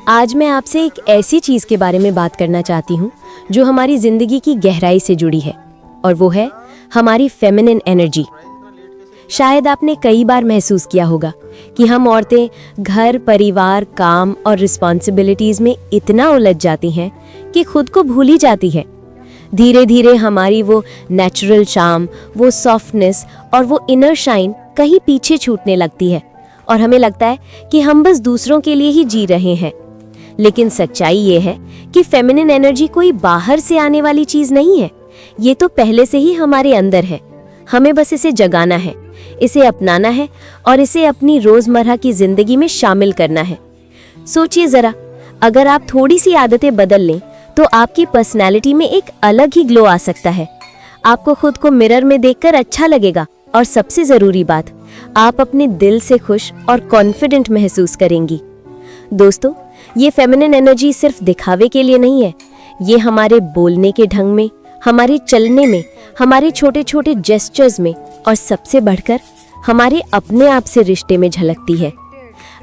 आज मैं आपसे एक ऐसी चीज़ के बारे में बात करना चाहती हूँ जो हमारी ज़िंदगी की गहराई से जुड़ी है, और वो है हमारी फेमिनिन एनर्जी। शायद आपने कई बार महसूस किया होगा कि हम औरतें घर, परिवार, काम और रिस्पॉन्सिबिलिटीज़ में इतना उलझ जाती हैं कि खुद को भूल ही जाती है। धीरे धीरे हमारी वो नेचुरल चार्म, वो सॉफ्टनेस और वो इनर शाइन कहीं पीछे छूटने लगती है और हमें लगता है कि हम बस दूसरों के लिए ही जी रहे हैं। लेकिन सच्चाई ये है कि फेमिनिन एनर्जी कोई बाहर से आने वाली चीज़ नहीं है, ये तो पहले से ही हमारे अंदर है। हमें बस इसे जगाना है, इसे अपनाना है और इसे अपनी रोज़मर्रा की ज़िंदगी में शामिल करना है। सोचिए ज़रा, अगर आप थोड़ी सी आदतें बदल लें तो आपकी पर्सनैलिटी में एक अलग ही ग्लो आ सकता है। आपको खुद को मिरर में देखकर अच्छा लगेगा और सबसे ज़रूरी बात, आप अपने दिल से खुश और कॉन्फिडेंट महसूस करेंगी। दोस्तों, ये फेमिनिन एनर्जी सिर्फ दिखावे के लिए नहीं है, ये हमारे बोलने के ढंग में, हमारे चलने में, हमारे छोटे छोटे जेस्चर्स में और सबसे बढ़कर हमारे अपने आप से रिश्ते में झलकती है।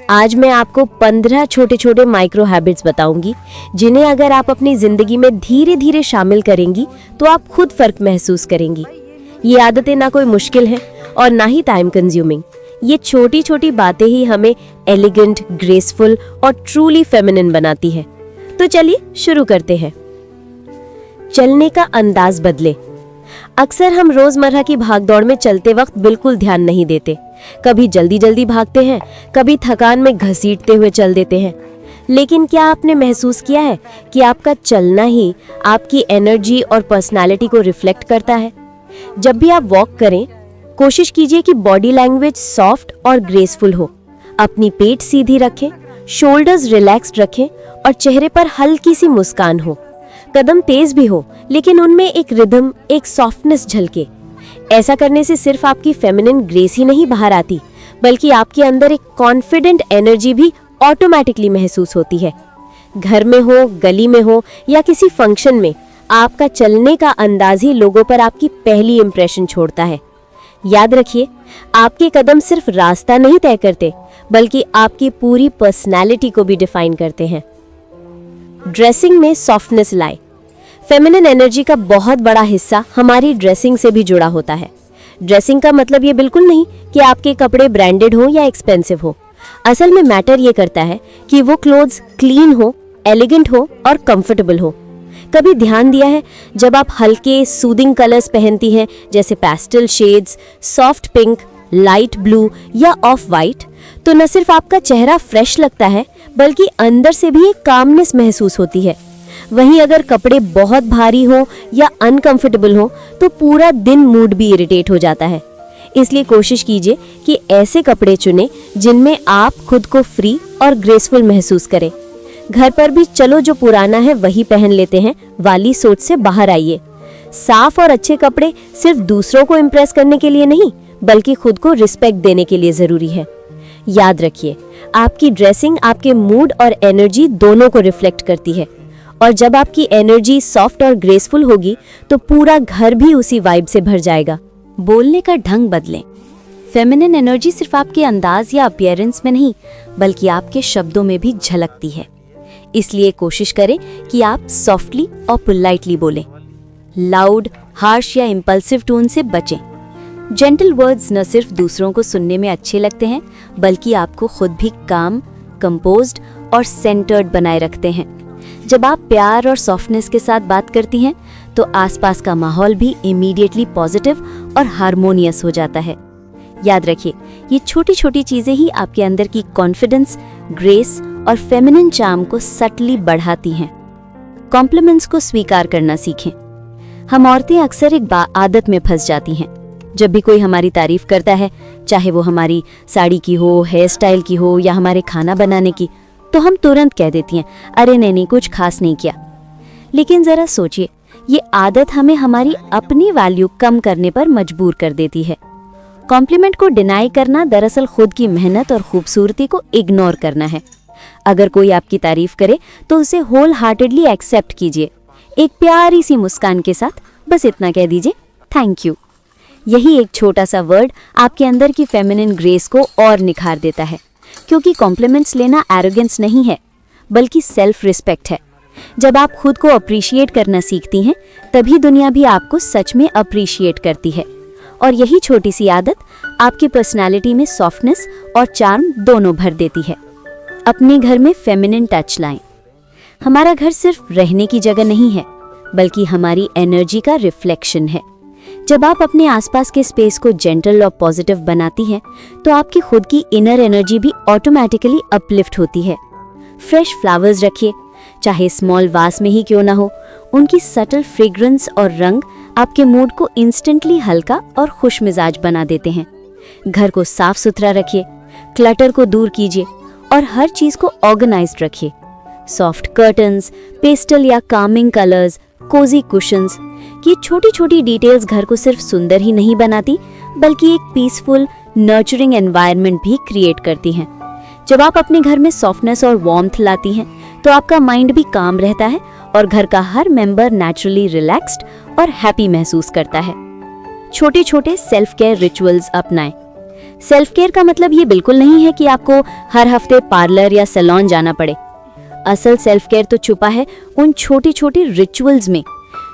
आज मैं आपको 15 छोटे छोटे माइक्रो हैबिट्स बताऊंगी जिन्हें अगर आप अपनी ज़िंदगी में धीरे धीरे शामिल करेंगी तो आप खुद फ़र्क महसूस करेंगी। ये आदतें ना कोई मुश्किल हैं और ना ही टाइम कंज्यूमिंग। ये छोटी छोटी बातें ही हमें एलिगेंट, ग्रेसफुल और ट्रूली फेमिनिन बनाती है। तो चलिए शुरू करते हैं। चलने का अंदाज बदले। अक्सर हम रोजमर्रा की भागदौड़ में चलते वक्त बिल्कुल ध्यान नहीं देते। कभी जल्दी जल्दी भागते हैं, कभी थकान में घसीटते हुए चल देते हैं। लेकिन क्या आपने महसूस किया है कि आपका चलना ही आपकी एनर्जी और पर्सनालिटी को रिफ्लेक्ट करता है? जब भी आप वॉक करें, कोशिश कीजिए कि बॉडी लैंग्वेज सॉफ्ट और ग्रेसफुल हो। अपनी पेट सीधी रखें, शोल्डर्स रिलैक्स्ड रखें और चेहरे पर हल्की सी मुस्कान हो। कदम तेज भी हो लेकिन उनमें एक रिदम, एक सॉफ्टनेस झलके। ऐसा करने से सिर्फ आपकी फेमिनिन ग्रेस ही नहीं बाहर आती, बल्कि आपके अंदर एक कॉन्फिडेंट एनर्जी भी ऑटोमेटिकली महसूस होती है। घर में हो, गली में हो या किसी फंक्शन में, आपका चलने का अंदाज ही लोगों पर आपकी पहली इंप्रेशन छोड़ता है। याद रखिए, आपके कदम सिर्फ रास्ता नहीं तय करते, बल्कि आपकी पूरी पर्सनैलिटी को भी डिफाइन करते हैं। ड्रेसिंग में सॉफ्टनेस लाए। फेमिनिन एनर्जी का बहुत बड़ा हिस्सा हमारी ड्रेसिंग से भी जुड़ा होता है। ड्रेसिंग का मतलब ये बिल्कुल नहीं कि आपके कपड़े ब्रांडेड हो या एक्सपेंसिव हो। असल में मैटर ये करता है कि वो क्लोथ्स क्लीन हो, एलिगेंट हो और कंफर्टेबल हो। कभी ध्यान दिया है, जब आप हल्के सूदिंग कलर्स पहनती हैं जैसे pastel shades, soft pink, light blue या ऑफ वाइट, तो न सिर्फ आपका चेहरा फ्रेश लगता है बल्कि अंदर से भी एक कामनेस महसूस होती है। वहीं अगर कपड़े बहुत भारी हो या अनकंफर्टेबल हो तो पूरा दिन मूड भी इरिटेट हो जाता है। इसलिए कोशिश कीजिए कि ऐसे कपड़े चुनें जिनमें आप खुद को फ्री और ग्रेसफुल महसूस करें। घर पर भी चलो जो पुराना है वही पहन लेते हैं वाली सोच से बाहर आइए। साफ और अच्छे कपड़े सिर्फ दूसरों को इम्प्रेस करने के लिए नहीं, बल्कि खुद को रिस्पेक्ट देने के लिए जरूरी है। याद रखिए, आपकी ड्रेसिंग आपके मूड और एनर्जी दोनों को रिफ्लेक्ट करती है, और जब आपकी एनर्जी सॉफ्ट और ग्रेसफुल होगी तो पूरा घर भी उसी वाइब से भर जाएगा। बोलने का ढंग बदलें। फेमिनिन एनर्जी सिर्फ आपके अंदाज या अपीयरेंस में नहीं, बल्कि आपके शब्दों में भी झलकती है। इसलिए कोशिश करें कि आप सॉफ्टली और पोलाइटली बोलें। लाउड, हार्श या इम्पल्सिव टोन से बचें। जेंटल वर्ड्स न सिर्फ दूसरों को सुनने में अच्छे लगते हैं, बल्कि आपको खुद भी काम, कंपोज्ड और सेंटर्ड बनाए रखते हैं। जब आप प्यार और सॉफ्टनेस के साथ बात करती हैं, तो आसपास का माहौल भी इमीडिएटली पॉजिटिव और हार्मोनियस हो जाता है। याद रखिए, ये छोटी छोटी चीजें ही आपके अंदर की कॉन्फिडेंस, ग्रेस और फेमिनिन चार्म को सटली बढ़ाती हैं। कॉम्प्लीमेंट्स को स्वीकार करना सीखें। हम औरतें अक्सर एक आदत में फंस जाती हैं। जब भी कोई हमारी तारीफ करता है, चाहे वो हमारी साड़ी की हो, हेयर स्टाइल की हो या हमारे खाना बनाने की, तो हम तुरंत कह देती हैं, अरे नहीं, कुछ खास नहीं किया। लेकिन जरा सोचिए, ये आदत हमें हमारी अपनी वैल्यू कम करने पर मजबूर कर देती है। कॉम्प्लीमेंट को डिनाई करना दरअसल खुद की मेहनत और खूबसूरती को इग्नोर करना है। अगर कोई आपकी तारीफ करे तो उसे होल हार्टेडली एक्सेप्ट कीजिए। एक प्यारी सी मुस्कान के साथ बस इतना कह दीजिए, थैंक यू। यही एक छोटा सा वर्ड आपके अंदर की फेमिनिन ग्रेस को और निखार देता है, क्योंकि कॉम्प्लीमेंट्स लेना एरोगेंस नहीं है, बल्कि सेल्फ रिस्पेक्ट है। जब आप खुद को अप्रिशिएट करना सीखती हैं, तभी दुनिया भी आपको सच में अप्रिशिएट करती है। और यही छोटी सी आदत आपकी पर्सनालिटी में सॉफ्टनेस और चार्म दोनों भर देती है। अपने घर में फेमिनिन टच लाएं। हमारा घर सिर्फ रहने की जगह नहीं है, बल्कि हमारी एनर्जी का रिफ्लेक्शन है। जब आप अपने आसपास के स्पेस को जेंटल और पॉजिटिव बनाती हैं, तो आपकी खुद की इनर एनर्जी भी ऑटोमेटिकली अपलिफ्ट होती है। फ्रेश फ्लावर्स रखिए, चाहे स्मॉल वास में ही क्यों ना हो। उनकी सटल फ्रेग्रेंस और रंग आपके मूड को इंस्टेंटली हल्का और खुश मिजाज बना देते हैं। घर को साफ सुथरा रखिए, क्लटर को दूर कीजिए और हर चीज को ऑर्गेनाइज्ड रखिए। सॉफ्ट कर्टन्स, पेस्टल या कामिंग कलर्स, कोजी कुशन्स, ये छोटी छोटी डिटेल्स घर को सिर्फ सुंदर ही नहीं बनाती, बल्कि एक पीसफुल, नर्चरिंग एनवायरनमेंट भी क्रिएट करती हैं। जब आप अपने घर में सॉफ्टनेस और वार्मथ लाती हैं, तो आपका माइंड भी काम रहता है और घर का हर मेंबर नेचुरली रिलैक्स्ड और हैप्पी महसूस करता है। छोटे छोटे सेल्फ केयर रिचुअल्स अपनाएं। सेल्फ केयर का मतलब ये बिल्कुल नहीं है कि आपको हर हफ्ते पार्लर या सैलून जाना पड़े। असल सेल्फ केयर तो छुपा है उन छोटी छोटी रिचुअल्स में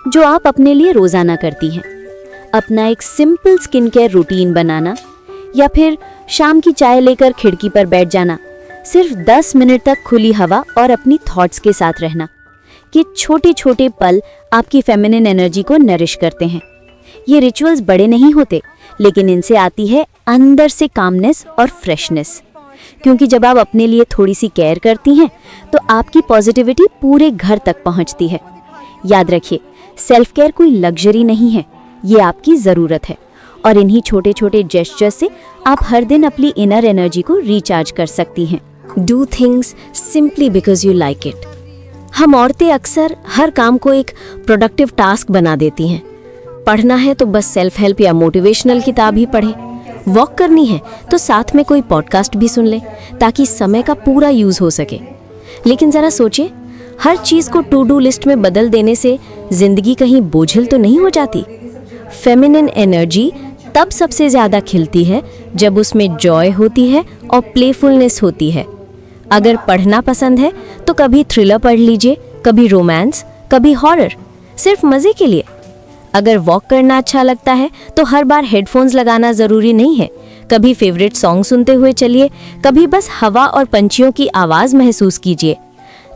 जो आप अपने लिए रोजाना करती हैं। अपना एक सिंपल स्किन केयर रूटीन बनाना, या फिर शाम की चाय लेकर खिड़की पर बैठ जाना, सिर्फ 10 मिनट तक खुली हवा और अपनी थॉट्स के साथ रहना। ये छोटे छोटे पल आपकी फेमिनिन एनर्जी को नरिश करते हैं। ये रिचुअल्स बड़े नहीं होते, लेकिन इनसे आती है अंदर से कामनेस और फ्रेशनेस। क्योंकि जब आप अपने लिए थोड़ी सी केयर करती हैं, तो आपकी पॉजिटिविटी पूरे घर तक पहुंचती है। याद रखिए, सेल्फ केयर कोई लग्जरी नहीं है, ये आपकी ज़रूरत है। और इन्हीं छोटे छोटे जेस्चर से आप हर दिन अपनी इनर एनर्जी को रिचार्ज कर सकती हैं। Do things simply because you like it. हम औरतें अक्सर हर काम को एक प्रोडक्टिव टास्क बना देती हैं। पढ़ना है तो बस सेल्फ हेल्प या मोटिवेशनल किताब ही पढ़ें। वॉक करनी है तो साथ में कोई पॉडकास्ट भी सुन ले, ताकि समय का पूरा यूज हो सके। लेकिन जरा सोचिए, हर चीज को टू डू लिस्ट में बदल देने से जिंदगी कहीं बोझिल तो नहीं हो जाती? फेमिनिन एनर्जी तब सबसे ज्यादा खिलती है जब उसमें जॉय होती है और प्लेफुलनेस होती है। अगर पढ़ना पसंद है तो कभी थ्रिलर पढ़ लीजिए, कभी रोमांस, कभी हॉरर, सिर्फ मजे के लिए। अगर वॉक करना अच्छा लगता है तो हर बार हेडफोन्स लगाना जरूरी नहीं है। कभी फेवरेट सॉन्ग सुनते हुए चलिए, कभी बस हवा और पंछियों की आवाज महसूस कीजिए।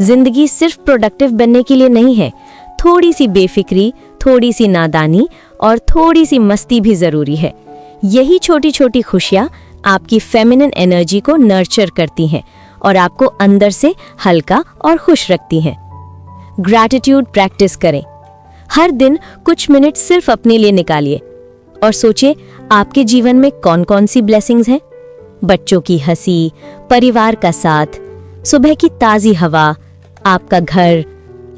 जिंदगी सिर्फ प्रोडक्टिव बनने के लिए नहीं है, थोड़ी सी बेफिक्री, थोड़ी सी नादानी और थोड़ी सी मस्ती भी जरूरी है। यही छोटी छोटी खुशियाँ आपकी फेमिनिन एनर्जी को नर्चर करती हैं और आपको अंदर से हल्का और खुश रखती हैं। ग्रैटिट्यूड प्रैक्टिस करें। हर दिन कुछ मिनट सिर्फ अपने लिए निकालिए और सोचिए आपके जीवन में कौन कौन सी ब्लेसिंग्स हैं। बच्चों की हंसी, परिवार का साथ, सुबह की ताज़ी हवा, आपका घर,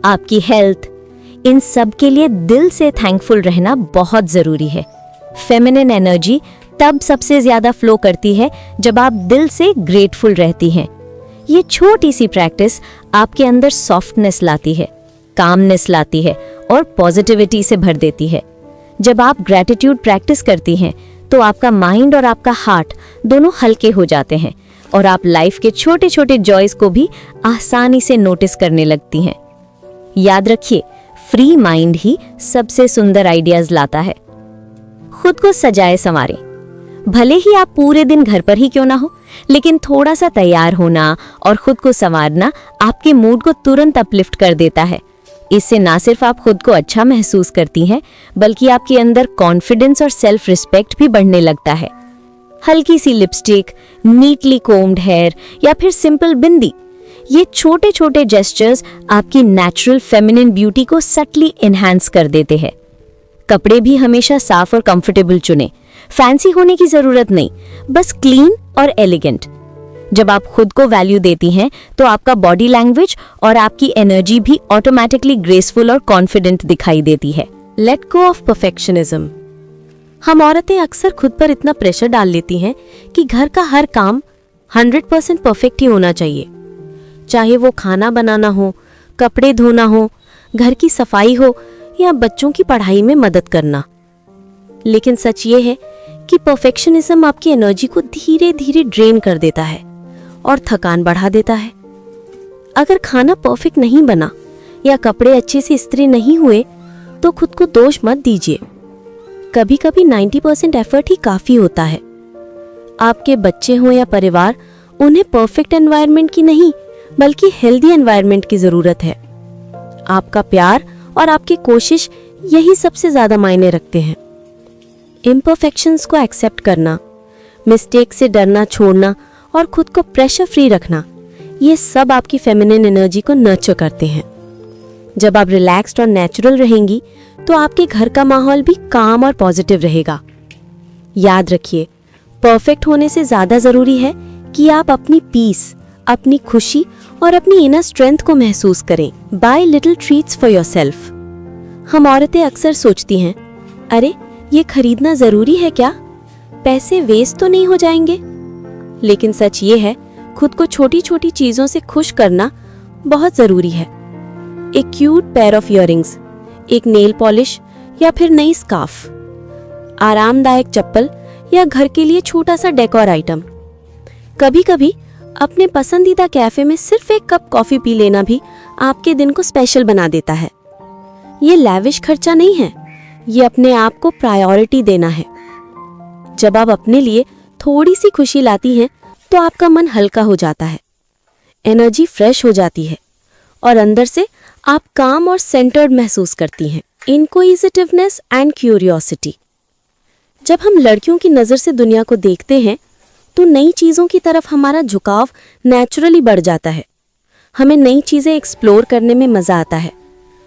आपकी हेल्थ, इन सब के लिए दिल से थैंकफुल रहना बहुत ज़रूरी है। फेमिनिन एनर्जी तब सबसे ज़्यादा फ्लो करती है जब आप दिल से ग्रेटफुल रहती हैं। ये छोटी सी प्रैक्टिस आपके अंदर सॉफ्टनेस लाती है, कामनेस लाती है और पॉजिटिविटी से भर देती है। जब आप ग्रैटिट्यूड प्रैक्टिस करती हैं, तो आपका माइंड और आपका हार्ट दोनों हल्के हो जाते हैं और आप लाइफ के छोटे छोटे जॉयस को भी आसानी से नोटिस करने लगती हैं। याद रखिए, फ्री माइंड ही सबसे सुंदर आइडियाज लाता है। खुद को सजाए संवारें। भले ही आप पूरे दिन घर पर ही क्यों ना हो, लेकिन थोड़ा सा तैयार होना और खुद को संवारना आपके मूड को तुरंत अपलिफ्ट कर देता है। इससे ना सिर्फ आप खुद को अच्छा महसूस करती हैं, बल्कि आपके अंदर कॉन्फिडेंस और सेल्फ रिस्पेक्ट भी बढ़ने लगता है। हल्की सी लिपस्टिक, नीटली कोम्ड हेयर या फिर सिंपल बिंदी, ये छोटे छोटे जेस्चर्स आपकी नेचुरल फेमिनिन ब्यूटी को सटली एनहांस कर देते हैं। कपड़े भी हमेशा साफ और कंफर्टेबल चुनें। फैंसी होने की जरूरत नहीं, बस क्लीन और एलिगेंट। जब आप खुद को वैल्यू देती हैं, तो आपका बॉडी लैंग्वेज और आपकी एनर्जी भी ऑटोमेटिकली ग्रेसफुल और कॉन्फिडेंट दिखाई देती है। Let go of perfectionism. हम औरतें अक्सर खुद पर इतना प्रेशर डाल लेती हैं कि घर का हर काम 100% परफेक्ट ही होना चाहिए। चाहे वो खाना बनाना हो, कपड़े धोना हो, घर की सफाई हो या बच्चों की पढ़ाई में मदद करना। लेकिन सच ये है कि परफेक्शनिज्म आपकी एनर्जी को धीरे धीरे ड्रेन कर देता है और थकान बढ़ा देता है। अगर खाना परफेक्ट नहीं बना या कपड़े अच्छे से इस्त्री नहीं हुए तो खुद को दोष मत दीजिए। कभी कभी 90% एफर्ट ही काफी होता है। आपके बच्चे हों या परिवार, उन्हें परफेक्ट एनवायरनमेंट की नहीं बल्कि हेल्दी एनवायरनमेंट की जरूरत है। आपका प्यार और आपकी कोशिश यही सबसे ज्यादा मायने रखते हैं। इम्परफेक्शंस को एक्सेप्ट करना, मिस्टेक से डरना छोड़ना और खुद को प्रेशर फ्री रखना, ये सब आपकी फेमिनिन एनर्जी को नर्चर करते हैं। जब आप रिलैक्स्ड और नेचुरल रहेंगी तो आपके घर का माहौल भी काम और पॉजिटिव रहेगा। याद रखिए, परफेक्ट होने से ज्यादा जरूरी है कि आप अपनी पीस, अपनी खुशी और अपनी इनर स्ट्रेंथ को महसूस करें। Bye little treats for yourself. हम औरतें अक्सर सोचती हैं, अरे ये खरीदना जरूरी है क्या, पैसे वेस्ट तो नहीं हो जाएंगे। लेकिन सच ये है, खुद को छोटी छोटी चीजों से खुश करना बहुत जरूरी है। एक क्यूट पेयर ऑफ इयररिंग्स, एक नेल पॉलिश या फिर नई स्कार्फ, आरामदायक चप्पल या घर के लिए छोटा सा डेकोर आइटम। कभी कभी अपने पसंदीदा कैफे में सिर्फ एक कप कॉफी पी लेना भी आपके दिन को स्पेशल बना देता है। ये लैविश खर्चा नहीं है, ये अपने आप को प्रायोरिटी देना है। जब आप अपने लिए थोड़ी सी खुशी लाती हैं तो आपका मन हल्का हो जाता है, एनर्जी फ्रेश हो जाती है और अंदर से आप काम और सेंटर्ड महसूस करती हैं। Inquisitiveness and curiosity. जब हम लड़कियों की नज़र से दुनिया को देखते हैं तो नई चीज़ों की तरफ हमारा झुकाव नेचुरली बढ़ जाता है। हमें नई चीज़ें एक्सप्लोर करने में मज़ा आता है।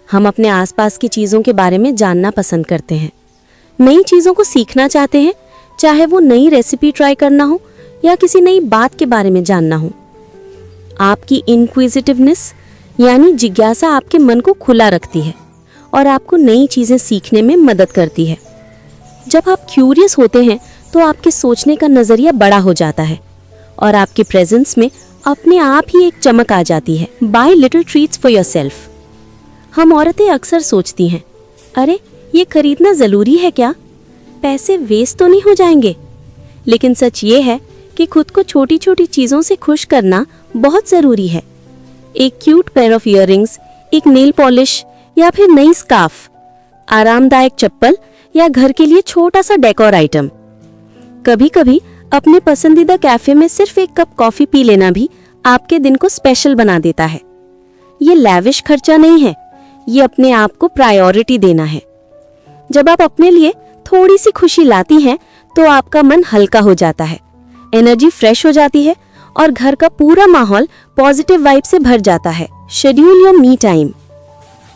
हम अपने आसपास की चीज़ों के बारे में जानना पसंद करते हैं, नई चीज़ों को सीखना चाहते हैं, चाहे वो नई रेसिपी ट्राई करना हो या किसी नई बात के बारे में जानना हो। आपकी इनक्विजिटिवनेस यानी जिज्ञासा आपके मन को खुला रखती है और आपको नई चीज़ें सीखने में मदद करती है। जब आप क्यूरियस होते हैं तो आपके सोचने का नज़रिया बड़ा हो जाता है और आपके प्रेजेंस में अपने आप ही एक चमक आ जाती है। Bye little treats for yourself. हम औरतें अक्सर सोचती हैं, अरे ये खरीदना ज़रूरी है क्या, पैसे वेस्ट तो नहीं हो जाएंगे। लेकिन सच ये है कि खुद को छोटी छोटी चीज़ों से खुश करना बहुत ज़रूरी है। एक क्यूट पेयर ऑफ इयररिंग्स, एक नेल पॉलिश या फिर नई स्कार्फ, आरामदायक चप्पल या घर के लिए छोटा सा डेकोर आइटम। कभी कभी अपने पसंदीदा कैफे में सिर्फ एक कप कॉफी पी लेना भी आपके दिन को स्पेशल बना देता है। ये लैविश खर्चा नहीं है, ये अपने आप को प्रायोरिटी देना है। जब आप अपने लिए थोड़ी सी खुशी लाती हैं तो आपका मन हल्का हो जाता है, एनर्जी फ्रेश हो जाती है और घर का पूरा माहौल पॉजिटिव वाइब से भर जाता है। Schedule your me time.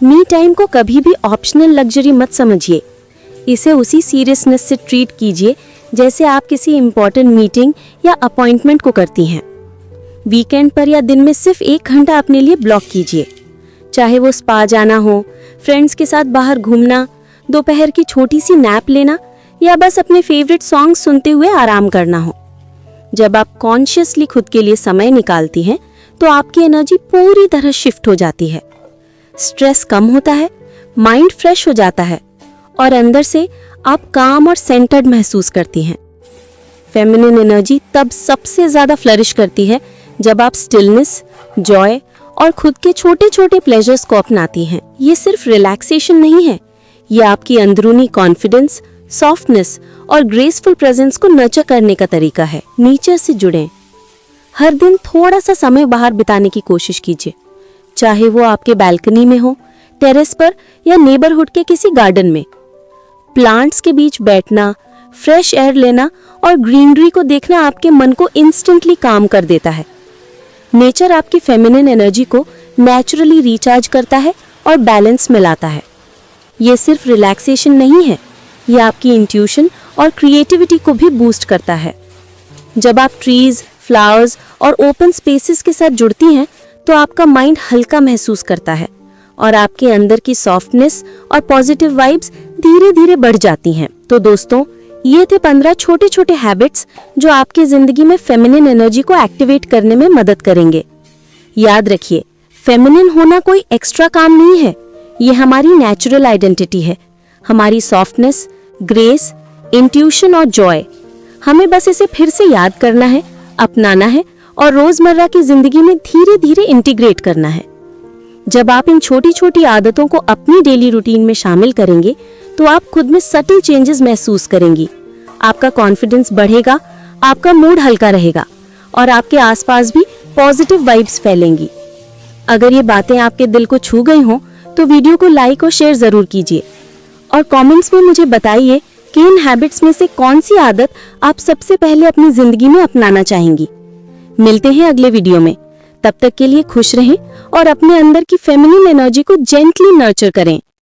Me time को कभी भी ऑप्शनल लग्जरी मत समझिए, इसे उसी सीरियसनेस से ट्रीट कीजिए जैसे आप किसी इंपॉर्टेंट मीटिंग या अपॉइंटमेंट को करती हैं। वीकेंड पर या दिन में सिर्फ 1 घंटा अपने लिए ब्लॉक कीजिए, चाहे वो स्पा जाना हो, फ्रेंड्स के साथ बाहर घूमना, दोपहर की छोटी सी नैप लेना या बस अपने फेवरेट सॉन्ग सुनते हुए आराम करना हो। जब आप कॉन्शियसली खुद के लिए समय निकालती हैं तो आपकी एनर्जी पूरी तरह शिफ्ट हो जाती है, स्ट्रेस कम होता है, माइंड फ्रेश हो जाता है और अंदर से आप काम और सेंटर्ड महसूस करती हैं। फेमिनिन एनर्जी तब सबसे ज्यादा फ्लरिश करती है जब आप स्टिलनेस, जॉय और खुद के छोटे छोटे प्लेजर्स को अपनाती हैं। ये सिर्फ रिलैक्सेशन नहीं है, ये आपकी अंदरूनी कॉन्फिडेंस, सॉफ्टनेस और ग्रेसफुल प्रेजेंस को नर्चर करने का तरीका है। नेचर से जुड़ें। हर दिन थोड़ा सा समय बाहर बिताने की कोशिश कीजिए, चाहे वो आपके बालकनी में हो, टेरेस पर या नेबरहुड के किसी गार्डन में। प्लांट्स के बीच बैठना, फ्रेश एयर लेना और ग्रीनरी को देखना आपके मन को इंस्टेंटली काम कर देता है। नेचर आपकी फेमिनिन एनर्जी को नेचुरली रिचार्ज करता है और बैलेंस में लाता है। ये सिर्फ रिलैक्सेशन नहीं है, ये आपकी इंट्यूशन और क्रिएटिविटी को भी बूस्ट करता है। जब आप ट्रीज, फ्लावर्स और ओपन स्पेसेस के साथ जुड़ती हैं तो आपका माइंड हल्का महसूस करता है और आपके अंदर की सॉफ्टनेस और पॉजिटिव वाइब्स धीरे धीरे बढ़ जाती हैं। तो दोस्तों, ये थे 15 छोटे छोटे हैबिट्स जो आपकी जिंदगी में फेमिनिन एनर्जी को एक्टिवेट करने में मदद करेंगे। याद रखिए, फेमिनिन होना कोई एक्स्ट्रा काम नहीं है, ये हमारी नेचुरल आइडेंटिटी है, हमारी सॉफ्टनेस, ग्रेस, इंट्यूशन और जॉय। हमें बस इसे फिर से याद करना है, अपनाना है और रोजमर्रा की जिंदगी में धीरे धीरे इंटीग्रेट करना है। जब आप इन छोटी छोटी आदतों को अपनी डेली रूटीन में शामिल करेंगे तो आप खुद में सटल चेंजेस महसूस करेंगी। आपका कॉन्फिडेंस बढ़ेगा, आपका मूड हल्का रहेगा और आपके आसपास भी पॉजिटिव वाइब्स फैलेंगी। अगर ये बातें आपके दिल को छू गई हों तो वीडियो को लाइक और शेयर जरूर कीजिए और कमेंट्स में मुझे बताइए कि इन हैबिट्स में से कौन सी आदत आप सबसे पहले अपनी जिंदगी में अपनाना चाहेंगी। मिलते हैं अगले वीडियो में। तब तक के लिए खुश रहें और अपने अंदर की फेमिनिन एनर्जी को जेंटली नर्चर करें।